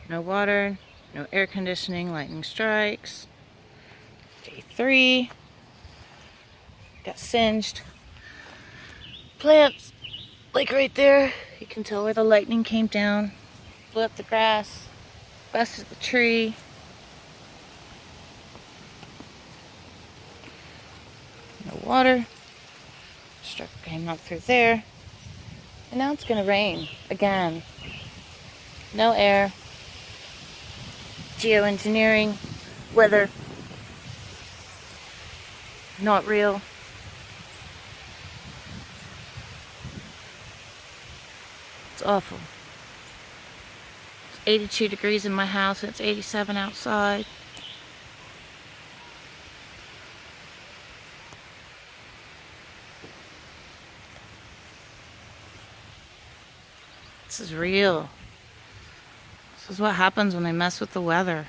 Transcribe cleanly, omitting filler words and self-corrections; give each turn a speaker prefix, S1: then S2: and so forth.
S1: No water, no air conditioning, lightning strikes. Day 3. Got singed. Plants, like right there. You can tell where the lightning came down. Blew up the grass. Busted the tree. No water. Struck came up through there. And now it's gonna rain again. No air. Geoengineering. Weather. Not real. It's awful. It's 82 degrees in my house and it's 87 outside. This is real. This is what happens when they mess with the weather.